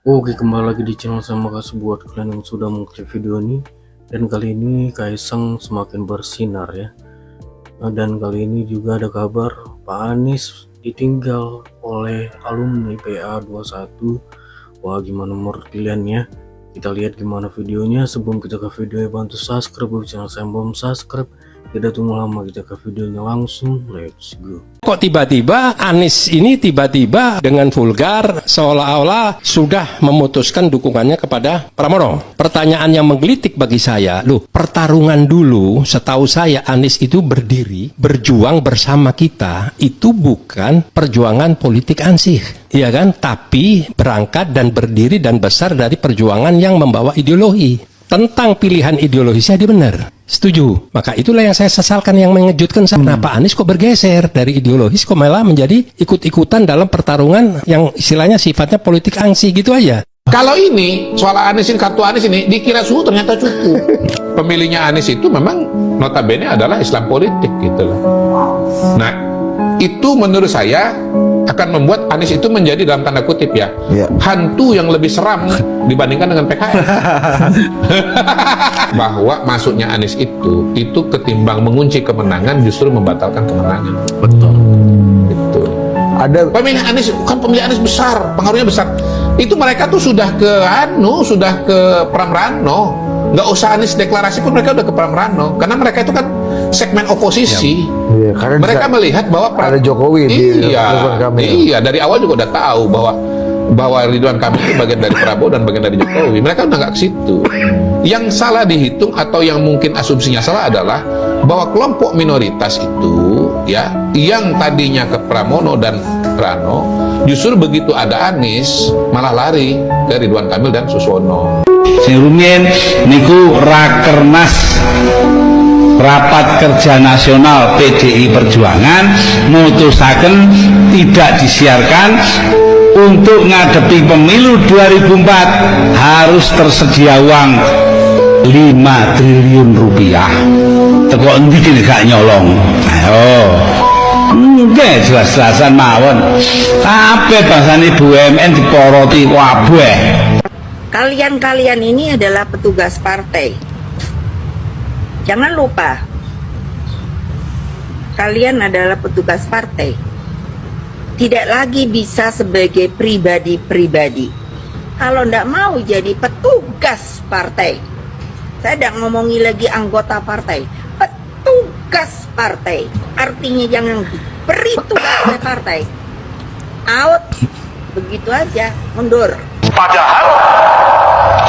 Oke, kembali lagi di channel saya. Makasih buat kalian yang sudah mengklik video ini. Dan kali ini Kaisang semakin bersinar ya. Dan kali ini juga ada kabar Pak Anies ditinggal oleh alumni PA21. Wah, gimana menurut kalian ya? Kita lihat gimana videonya. Sebelum kita ke videonya, bantu subscribe buat channel saya belum subscribe. Tidak tunggu lama, kita ke videonya langsung. Let's go. Kok tiba-tiba Anies ini tiba-tiba dengan vulgar seolah-olah sudah memutuskan dukungannya kepada Pramono. Pertanyaan yang menggelitik bagi saya, loh, pertarungan dulu setahu saya Anies itu berdiri, berjuang bersama kita, itu bukan perjuangan politik ansih, ya kan? Tapi berangkat dan berdiri dan besar dari perjuangan yang membawa ideologi. Tentang pilihan ideologisnya dia benar. Setuju. Maka itulah yang saya sesalkan, yang mengejutkan saya. Kenapa Anies kok bergeser dari ideologis kok malah menjadi ikut-ikutan dalam pertarungan yang istilahnya sifatnya politik angsi gitu aja. Kalau ini soal Anies ini, kartu Anies ini dikira suhu ternyata cukup. Pemilihnya Anies itu memang notabene adalah Islam politik gitu loh. Nah, itu menurut saya akan membuat Anies itu menjadi dalam tanda kutip ya, hantu yang lebih seram dibandingkan dengan PKS. Bahwa masuknya Anies itu ketimbang mengunci kemenangan justru membatalkan kemenangan. Betul. Gitu. Ada Pemilih Anies kan, pemilih Anies besar, pengaruhnya besar. Itu mereka tuh sudah ke Pramrano. Nggak usah Anies deklarasi pun mereka udah ke Pramrano, karena mereka itu kan segmen oposisi. Iya, karena Mereka melihat bahwa ada Jokowi di Ridwan Kamil. Iya, dari awal juga udah tahu bahwa Ridwan Kamil itu bagian dari Prabowo dan bagian dari Jokowi. Mereka udah nggak ke situ. Yang salah dihitung atau yang mungkin asumsinya salah adalah bahwa kelompok minoritas itu ya, yang tadinya ke Pramono dan Rano, justru begitu ada Anies malah lari ke Ridwan Kamil dan Suswono. Sing rumiyin niku Rakernas, Rapat Kerja Nasional PDI Perjuangan, mutusaken tidak disiarkan untuk ngadepi pemilu 2004 harus tersedia uang 5 triliun rupiah. Teko endi iki gak nyolong. Ayo. Nggih, jelas-jelasan mawon. Kabeh bahasane BUMN diporoti kabeh. Kalian ini adalah petugas partai. Jangan lupa, kalian adalah petugas partai. Tidak lagi bisa sebagai pribadi-pribadi. Kalau ndak mau jadi petugas partai, saya tidak ngomongi lagi anggota partai, petugas partai. Artinya jangan diberi tugas oleh partai. Out, begitu aja, mundur. Padahal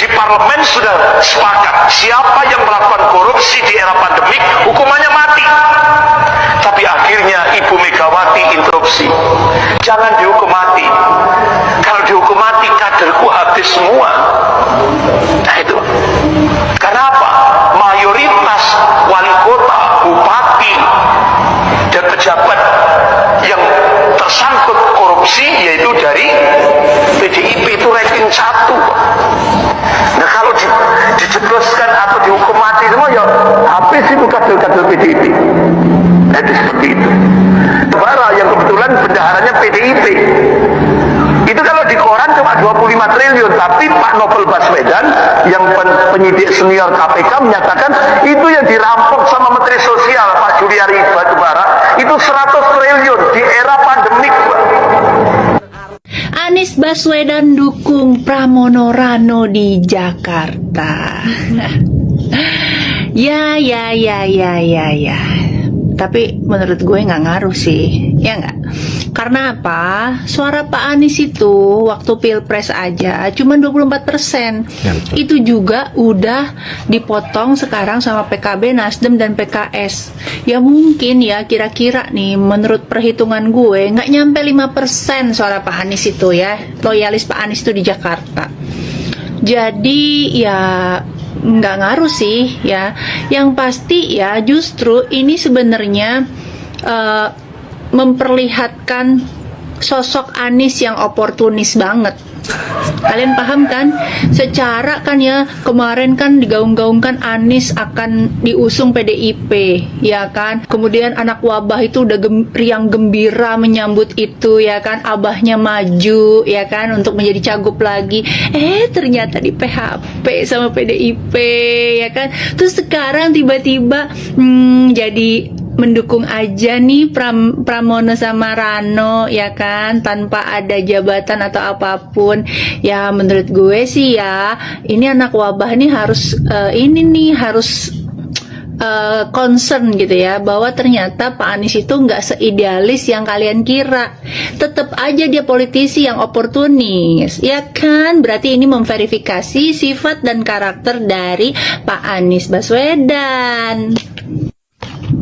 di parlemen sudah sepakat siapa yang melakukan korupsi di era pandemik hukumannya mati. Tapi akhirnya Ibu Megawati interupsi, jangan dihukum mati. Kalau dihukum mati kaderku habis semua. Nah itu. Kenapa? Mayoritas wali kota, bupati, dan pejabat yang tersangkut korupsi yaitu dari PDIP, itu ranking 1. Nah kalau dijebloskan atau dihukum mati semua ya habis itu kader-kader PDIP. Nah itu seperti itu. Bara yang kebetulan bendaharanya PDIP itu kalau di koran cuma 25 triliun, tapi Pak Novel Baswedan yang penyidik senior KPK menyatakan itu yang dirampok sama Menteri Sosial Pak Juliari Batubara itu 100 triliun di era pandemik. Anies Baswedan dukung Pramono Rano di Jakarta. Ya. Tapi menurut gue nggak ngaruh sih, ya nggak? Karena apa? Suara Pak Anies itu waktu Pilpres aja cuma 24%. Itu juga udah dipotong sekarang sama PKB, Nasdem, dan PKS. Ya mungkin ya kira-kira nih menurut perhitungan gue nggak nyampe 5% suara Pak Anies itu ya. Loyalis Pak Anies itu di Jakarta. Jadi ya nggak ngaruh sih ya. Yang pasti ya justru ini sebenarnya memperlihatkan sosok Anies yang oportunis banget. Kalian paham kan? Secara kan ya, kemarin kan digaung-gaungkan Anies akan diusung PDIP, ya kan? Kemudian anak wabah itu udah riang gembira menyambut itu, ya kan? Abahnya maju, ya kan? Untuk menjadi cagup lagi. Ternyata di PHP sama PDIP, ya kan? Terus sekarang tiba-tiba jadi mendukung aja nih Pramono sama Rano, ya kan, tanpa ada jabatan atau apapun. Ya menurut gue sih ya, ini anak wabah nih harus concern gitu ya, bahwa ternyata Pak Anies itu nggak seidealis yang kalian kira. Tetap aja dia politisi yang oportunis, ya kan? Berarti ini memverifikasi sifat dan karakter dari Pak Anies Baswedan.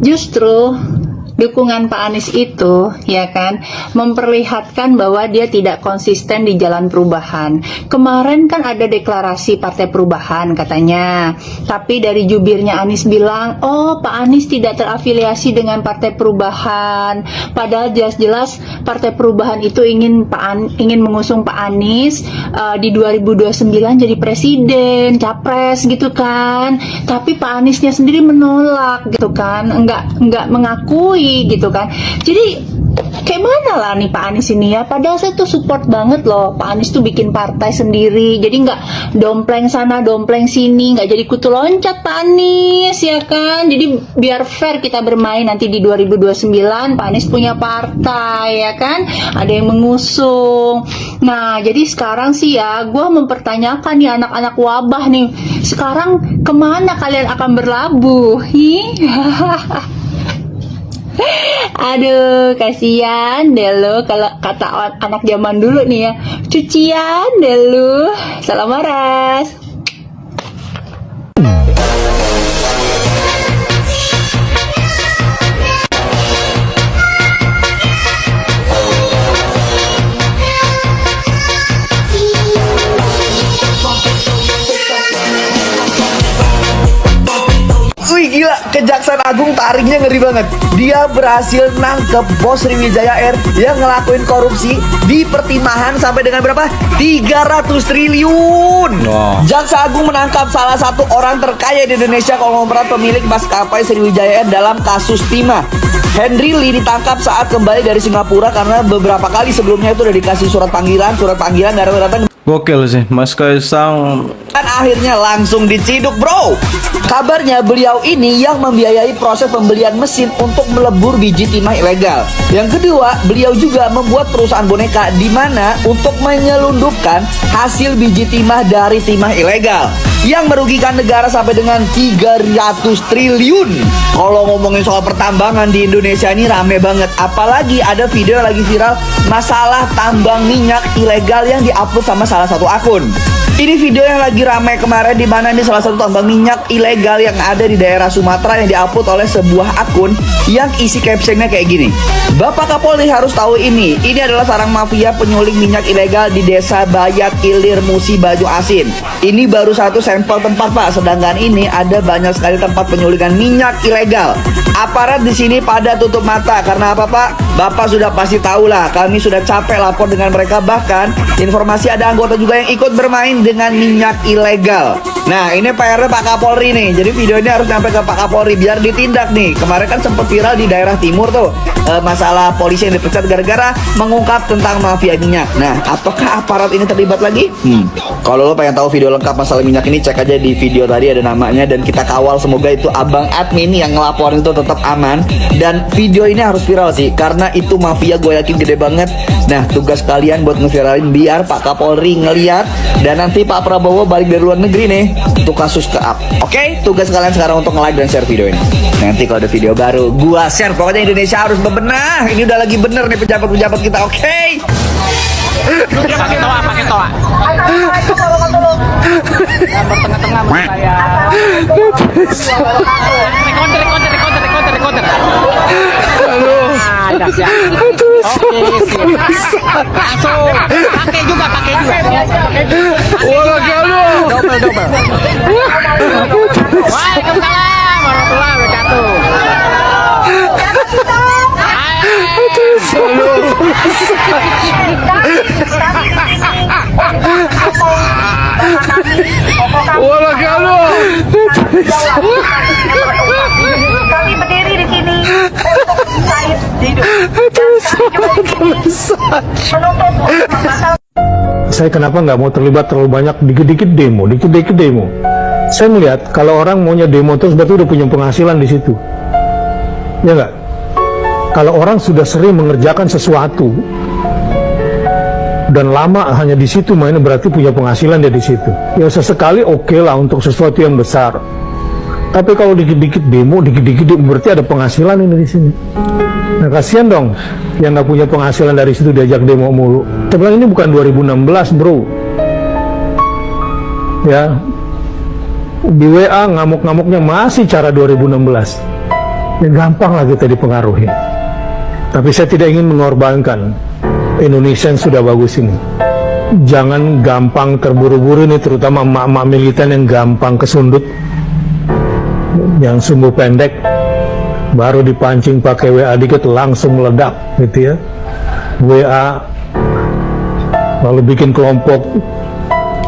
Justru dukungan Pak Anies itu, ya kan, memperlihatkan bahwa dia tidak konsisten di jalan perubahan. Kemarin kan ada deklarasi Partai Perubahan katanya, tapi dari jubirnya Anies bilang, oh Pak Anies tidak terafiliasi dengan Partai Perubahan. Padahal jelas-jelas Partai Perubahan itu ingin mengusung Pak Anies di 2029 jadi presiden, capres gitu kan. Tapi Pak Aniesnya sendiri menolak gitu kan, enggak mengakui gitu kan. Jadi kayak mana lah nih Pak Anies ini ya? Padahal saya tuh support banget loh Pak Anies tuh bikin partai sendiri. Jadi nggak dompleng sana dompleng sini, nggak jadi kutu loncat Pak Anies, ya kan? Jadi biar fair kita bermain nanti di 2029 Pak Anies punya partai, ya kan? Ada yang mengusung. Nah jadi sekarang sih ya, gue mempertanyakan nih anak-anak wabah nih, sekarang kemana kalian akan berlabuh? Aduh, kasihan deh lo, kalau kata anak zaman dulu nih ya, cucian deh lo. Salam waras. Wih gila, Kejaksaan Agung tariknya ngeri banget. Dia berhasil nangkep bos Sriwijaya Air yang ngelakuin korupsi di pertimahan sampai dengan berapa? 300 triliun. Jaksa Agung menangkap salah satu orang terkaya di Indonesia, konglomerat pemilik maskapai Sriwijaya Air dalam kasus timah. Henry Lee ditangkap saat kembali dari Singapura karena beberapa kali sebelumnya itu udah dikasih surat panggilan gak datang. Gokil sih, Mas Kaisang. Dan akhirnya langsung diciduk, bro. Kabarnya beliau ini yang membiayai proses pembelian mesin untuk melebur biji timah ilegal. Yang kedua, beliau juga membuat perusahaan boneka di mana untuk menyelundupkan hasil biji timah dari timah ilegal yang merugikan negara sampai dengan 300 triliun. Kalau ngomongin soal pertambangan di Indonesia ini rame banget. Apalagi ada video yang lagi viral masalah tambang minyak ilegal yang diupload sama salah satu akun. Ini video yang lagi ramai kemarin, di mana ini salah satu tambang minyak ilegal yang ada di daerah Sumatera yang diupload oleh sebuah akun yang isi captionnya kayak gini. Bapak Kapolri harus tahu ini. Ini adalah sarang mafia penyuling minyak ilegal di Desa Bayat Ilir Musi Baju Asin. Ini baru satu sampel tempat, Pak. Sedangkan ini ada banyak sekali tempat penyulingan minyak ilegal. Aparat di sini pada tutup mata karena apa, Pak? Bapak sudah pasti tahu lah. Kami sudah capek lapor dengan mereka, bahkan informasi ada anggota juga yang ikut bermain dengan minyak ilegal. Nah, ini PR Pak Kapolri nih. Jadi video ini harus sampai ke Pak Kapolri biar ditindak nih. Kemarin kan sempat viral di daerah timur tuh, masalah polisi yang dipecat gara-gara mengungkap tentang mafia minyak. Nah, apakah aparat ini terlibat lagi? Kalau lo pengen tahu video lengkap masalah minyak ini, cek aja di video tadi, ada namanya. Dan kita kawal semoga itu abang admin yang ngelaporin itu tetap aman. Dan video ini harus viral sih, karena itu mafia gue yakin gede banget. Nah, tugas kalian buat ngeviralin biar Pak Kapolri ngeliat, dan nanti Pak Prabowo balik dari luar negeri nih untuk kasus ke-up. Oke, tugas kalian sekarang untuk nge-like dan share video ini. Nanti kalau ada video baru gua share. Pokoknya Indonesia harus bebenah. Ini udah lagi bener nih pejabat-pejabat kita. Oke. Pakai toa. Yang bertengah-tengah menurut saya. Recorder. Aduh. Oke, langsung. Pakai juga. Double. Waalaikumsalam warahmatullahi wabarakatuh. Saya kenapa nggak mau terlibat terlalu banyak dikit-dikit demo. Saya melihat kalau orang maunya demo terus berarti udah punya penghasilan di situ, ya nggak? Kalau orang sudah sering mengerjakan sesuatu dan lama hanya di situ mainnya berarti punya penghasilan dia di situ. Ya sesekali oke lah untuk sesuatu yang besar. Tapi kalau dikit-dikit demo berarti ada penghasilan ini di sini. Nah kasihan dong yang nggak punya penghasilan dari situ diajak demo mulu. Sebenarnya ini bukan 2016 bro. Ya di WA ngamuk-ngamuknya masih cara 2016. Ya gampang lah kita dipengaruhi. Tapi saya tidak ingin mengorbankan Indonesia yang sudah bagus ini. Jangan gampang terburu-buru nih, terutama emak-emak militan yang gampang kesundut, yang sumbu pendek, baru dipancing pakai WA dikit langsung meledak gitu ya. WA lalu bikin kelompok,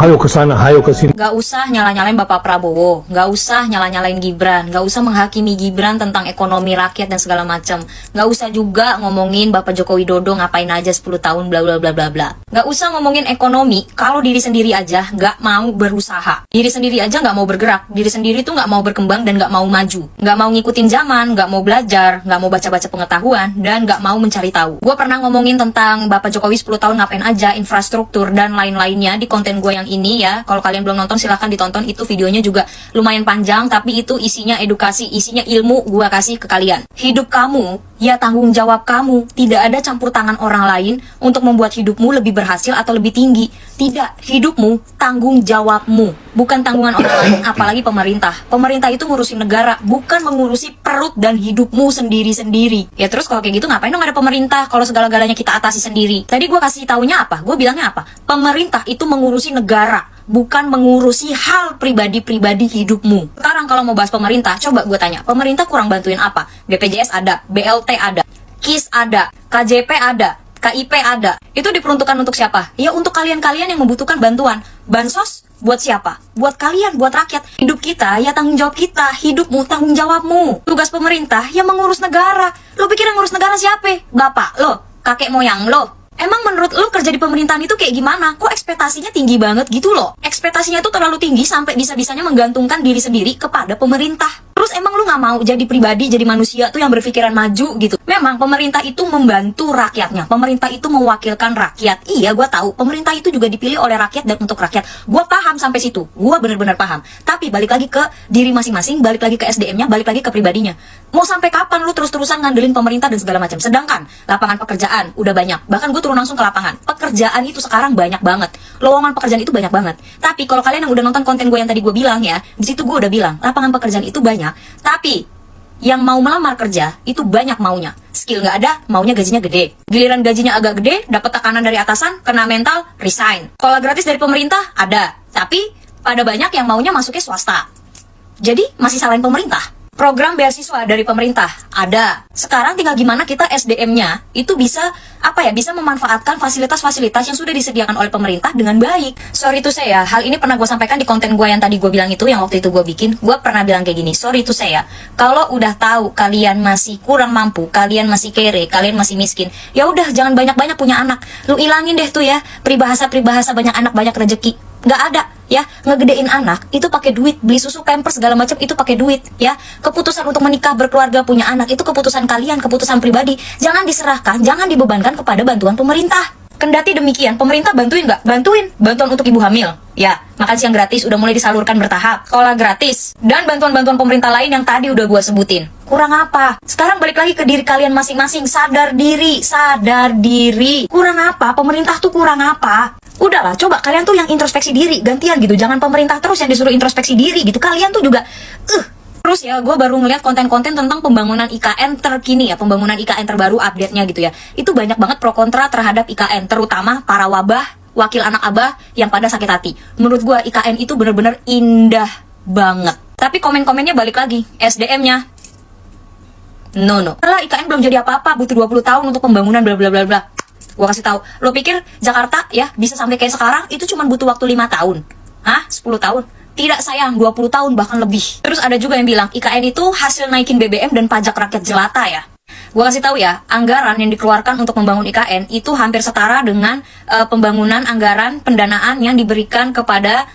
ayo ke sana, ayo ke sini. Gak usah nyala-nyalain Bapak Prabowo, gak usah nyala-nyalain Gibran, gak usah menghakimi Gibran tentang ekonomi rakyat dan segala macam. Gak usah juga ngomongin Bapak Joko Widodo ngapain aja 10 tahun bla bla bla bla bla. Gak usah ngomongin ekonomi kalau diri sendiri aja gak mau berusaha. Diri sendiri aja gak mau bergerak, diri sendiri tuh gak mau berkembang dan gak mau maju. Gak mau ngikutin zaman, gak mau belajar, gak mau baca-baca pengetahuan, dan gak mau mencari tahu. Gue pernah ngomongin tentang Bapak Jokowi 10 tahun ngapain aja, infrastruktur dan lain-lainnya di konten gue yang ini ya. Kalau kalian belum nonton silahkan ditonton, itu videonya juga lumayan panjang tapi itu isinya edukasi, isinya ilmu gua kasih ke kalian. Hidup kamu ya tanggung jawab kamu, tidak ada campur tangan orang lain untuk membuat hidupmu lebih berhasil atau lebih tinggi. Tidak, hidupmu tanggung jawabmu, bukan tanggungan orang lain, apalagi pemerintah. Pemerintah itu ngurusin negara, bukan mengurusi perut dan hidupmu sendiri-sendiri. Ya terus kalau kayak gitu ngapain dong ada pemerintah kalau segala-galanya kita atasi sendiri? Tadi gua kasih taunya apa? Gua bilangnya apa? Pemerintah itu mengurusi negara, bukan mengurusi hal pribadi-pribadi hidupmu. Sekarang kalau mau bahas pemerintah, coba gue tanya, pemerintah kurang bantuin apa? BPJS ada, BLT ada, KIS ada, KJP ada, KIP ada. Itu diperuntukkan untuk siapa? Ya untuk kalian-kalian yang membutuhkan bantuan. Bansos buat siapa? Buat kalian, buat rakyat. Hidup kita ya tanggung jawab kita, hidupmu tanggung jawabmu. Tugas pemerintah ya mengurus negara. Lo pikir yang ngurus negara siapa? Bapak lo, kakek moyang lo. Emang menurut lo kerja di pemerintahan itu kayak gimana? Kok ekspektasinya tinggi banget gitu loh? Ekspektasinya tuh terlalu tinggi sampai bisa-bisanya menggantungkan diri sendiri kepada pemerintah. Terus emang lu gak mau jadi pribadi, jadi manusia tuh yang berpikiran maju gitu? Memang pemerintah itu membantu rakyatnya, pemerintah itu mewakilkan rakyat. Iya, gue tahu pemerintah itu juga dipilih oleh rakyat dan untuk rakyat. Gue paham sampai situ, gue bener-bener paham. Tapi balik lagi ke diri masing-masing, balik lagi ke SDM-nya, balik lagi ke pribadinya. Mau sampai kapan lu terus-terusan ngandelin pemerintah dan segala macam? Sedangkan lapangan pekerjaan udah banyak. Bahkan gue turun langsung ke lapangan. Pekerjaan itu sekarang banyak banget. Lowongan pekerjaan itu banyak banget. Tapi kalau kalian yang udah nonton konten gue yang tadi gue bilang ya, di situ gue udah bilang lapangan pekerjaan itu banyak. Tapi yang mau melamar kerja itu banyak maunya. Skill nggak ada, maunya gajinya gede. Giliran gajinya agak gede, dapat tekanan dari atasan, kena mental, resign. Sekolah gratis dari pemerintah ada, tapi pada banyak yang maunya masuknya swasta. Jadi masih salahin pemerintah. Program beasiswa dari pemerintah ada. Sekarang tinggal gimana kita SDM-nya itu bisa bisa memanfaatkan fasilitas-fasilitas yang sudah disediakan oleh pemerintah dengan baik. Sorry to say ya, hal ini pernah gue sampaikan di konten gue yang tadi gue bilang itu, yang waktu itu gue bikin. Gue pernah bilang kayak gini, sorry to say ya, kalau udah tahu kalian masih kurang mampu, kalian masih kere, kalian masih miskin, ya udah jangan banyak-banyak punya anak. Lu ilangin deh tuh ya peribahasa-peribahasa banyak anak banyak rezeki. Nggak ada ya, ngegedein anak itu pakai duit, beli susu, pampers segala macam itu pakai duit ya. Keputusan untuk menikah, berkeluarga, punya anak itu keputusan kalian, keputusan pribadi. Jangan diserahkan, jangan dibebankan kepada bantuan pemerintah. Kendati demikian, pemerintah bantuin nggak? Bantuin. Bantuan untuk ibu hamil ya, makan siang gratis udah mulai disalurkan bertahap, sekolah gratis, dan bantuan-bantuan pemerintah lain yang tadi udah gua sebutin. Kurang apa? Sekarang balik lagi ke diri kalian masing-masing. Sadar diri, sadar diri. Kurang apa? Pemerintah tuh kurang apa? Udahlah, coba kalian tuh yang introspeksi diri, gantian gitu. Jangan pemerintah terus yang disuruh introspeksi diri gitu. Kalian tuh juga Terus ya, gue baru ngeliat konten-konten tentang pembangunan IKN terkini ya, pembangunan IKN terbaru update-nya gitu ya. Itu banyak banget pro kontra terhadap IKN, terutama para wabah, wakil anak abah yang pada sakit hati. Menurut gue IKN itu bener-bener indah banget. Tapi komen-komennya balik lagi, SDM-nya no. Setelah IKN belum jadi apa-apa, butuh 20 tahun untuk pembangunan bla bla bla bla. Gue kasih tahu, lo pikir Jakarta ya bisa sampai kayak sekarang itu cuma butuh waktu 5 tahun? Hah? 10 tahun? Tidak sayang, 20 tahun bahkan lebih. Terus ada juga yang bilang IKN itu hasil naikin BBM dan pajak rakyat jelata ya. Gua kasih tahu ya, anggaran yang dikeluarkan untuk membangun IKN itu hampir setara dengan pembangunan anggaran pendanaan yang diberikan kepada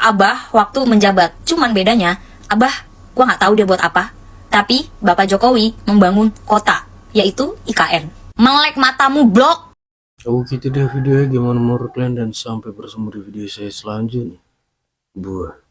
Abah waktu menjabat. Cuman bedanya, Abah gua nggak tahu dia buat apa, tapi Bapak Jokowi membangun kota, yaitu IKN. Melek matamu, blok. Oh gitu deh videonya, gimana menurut kalian, dan sampai bertemu di video saya selanjutnya. Buah.